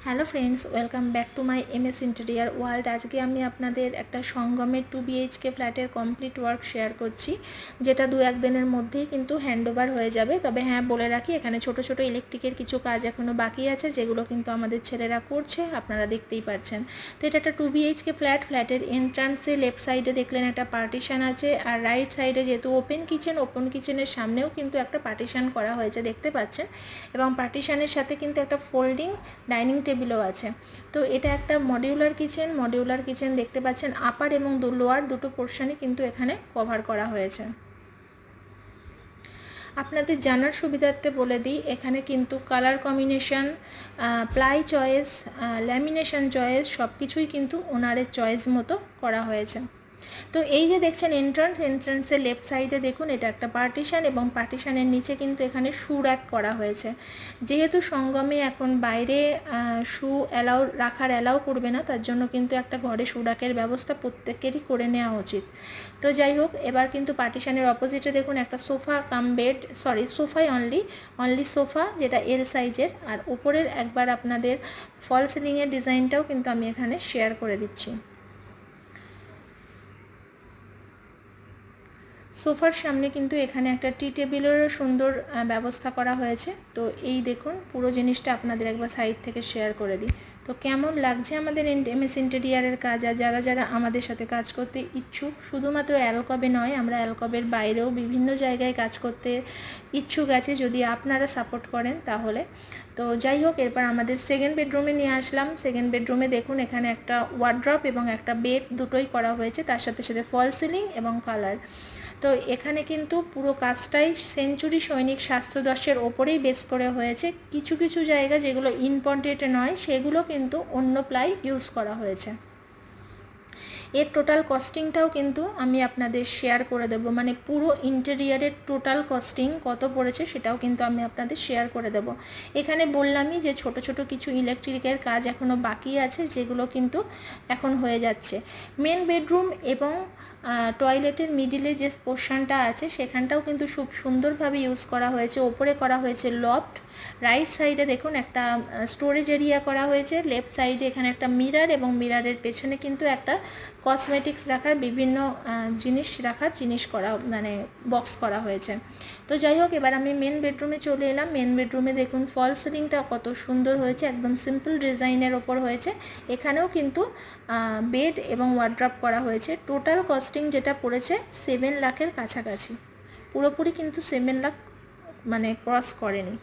Hello friends, welcome back to my MS interior world. আজকে আমি আপনাদের একটা সঙ্গমের 2 BHK ফ্ল্যাটের কমপ্লিট ওয়ার্ক শেয়ার করছি, যেটা 2-1 দিনের মধ্যেই কিন্তু হ্যান্ডওভার হয়ে যাবে। তবে হ্যাঁ, বলে রাখি, এখানে ছোট ছোট ইলেকট্রিকের কিছু কাজ এখনও বাকি আছে, যেগুলো কিন্তু আমাদের ছেলেরা করছে, আপনারা দেখতেই পাচ্ছেন। তো এটা একটা 2 BHK ফ্ল্যাট। ফ্ল্যাটের এন্ট্রান্সে লেফট সাইডে দেখলেন একটা পার্টিশান আছে, আর রাইট সাইডে যেহেতু ওপেন কিচেনের সামনেও কিন্তু একটা পার্টিশান করা হয়েছে, দেখতে পাচ্ছেন। এবং পার্টিশানের সাথে কিন্তু একটা ফোল্ডিং ডাইনিং টেবিলও আছে। তো এটা একটা মডিউলার কিচেন দেখতে পাচ্ছেন। আপার এবং লোয়ার দুটো পোর্শনই কিন্তু এখানে কভার করা হয়েছে। আপনাদের জানার সুবিধার্থে বলে দিই, এখানে কিন্তু colour combination, ply choice, lamination choice সব কিছুই কিন্তু ওনারের চয়েস মতো করা হয়েছে। তো এই যে দেখছেন এন্ট্রান্সের লেফট সাইডে দেখুন, এটা একটা পার্টিশান, এবং পার্টিশানের নিচে কিন্তু এখানে শু র্যাক করা হয়েছে। যেহেতু সঙ্গমে এখন বাইরে শু রাখার অ্যালাউ করবে না, তার জন্য কিন্তু একটা ঘরে শু র্যাকের ব্যবস্থা প্রত্যেকেরই করে নেওয়া উচিত। তো যাই হোক, এবার কিন্তু পার্টিশানের অপোজিটে দেখুন একটা সোফা কাম বেড, সোফাই অনলি সোফা, যেটা এল সাইজের। আর উপরের একবার আপনাদের ফল সিলিংয়ের ডিজাইনটাও কিন্তু আমি এখানে শেয়ার করে দিচ্ছি। সোফার সামনে কিন্তু এখানে একটা টি টেবিলেরও সুন্দর ব্যবস্থা করা হয়েছে। তো এই দেখুন, পুরো জিনিসটা আপনাদের একবার সাইড থেকে শেয়ার করে দিই। তো কেমন লাগছে আমাদের এমএস ইন্টেরিয়ারের কাজ, আর যারা আমাদের সাথে কাজ করতে ইচ্ছুক, শুধুমাত্র অ্যালকবে নয়, আমরা অ্যালকবের বাইরেও বিভিন্ন জায়গায় কাজ করতে ইচ্ছুক আছে, যদি আপনারা সাপোর্ট করেন তাহলে। তো যাই হোক, এরপর আমাদের সেকেন্ড বেডরুমে নিয়ে আসলাম। সেকেন্ড বেডরুমে দেখুন, এখানে একটা ওয়ার্ড্রপ এবং একটা বেড দুটোই করা হয়েছে, তার সাথে সাথে ফল সিলিং এবং কালার। তো এখানে কিন্তু পুরো কাজটাই সেঞ্চুরি সৈনিক 710-এর ওপরেই বেস করে হয়েছে। কিছু কিছু জায়গা যেগুলো ইম্পর্টেন্ট নয়, সেগুলো কিন্তু অন্য প্লাই ইউজ করা হয়েছে। এর টোটাল কস্টিংটাও কিন্তু আমি আপনাদের শেয়ার করে দেব, মানে পুরো ইন্টেরিয়ারের টোটাল কস্টিং কত পড়েছে সেটাও কিন্তু আমি আপনাদের শেয়ার করে দেব। এখানে বললামই যে ছোট ছোট কিছু ইলেকট্রিকের কাজ এখনও বাকি আছে, যেগুলো কিন্তু এখন হয়ে যাচ্ছে। মেন বেডরুম এবং টয়লেটের মিডিলে যে পোর্শনটা আছে, সেখানটাও কিন্তু খুব সুন্দরভাবে ইউজ করা হয়েছে। ওপরে করা হয়েছে লফট, রাইট সাইডে দেখুন একটা স্টোরেজ এরিয়া করা হয়েছে, লেফট সাইডে এখানে একটা মিরার, এবং মিরারের পেছনে কিন্তু একটা কসমেটিক্স রাখার বিভিন্ন জিনিস করা, মানে বক্স করা হয়েছে। তো যাই হোক, এবার আমি মেন বেডরুমে চলে এলাম। মেন বেডরুমে দেখুন ফল সিলিংটা কত সুন্দর হয়েছে, একদম সিম্পল ডিজাইনের ওপর হয়েছে। এখানেও কিন্তু বেড এবং ওয়ার্ড্রপ করা হয়েছে। টোটাল কস্টিং যেটা পড়েছে 7 লাখের কাছাকাছি, পুরোপুরি কিন্তু 7 লাখ মানে ক্রস করেনি।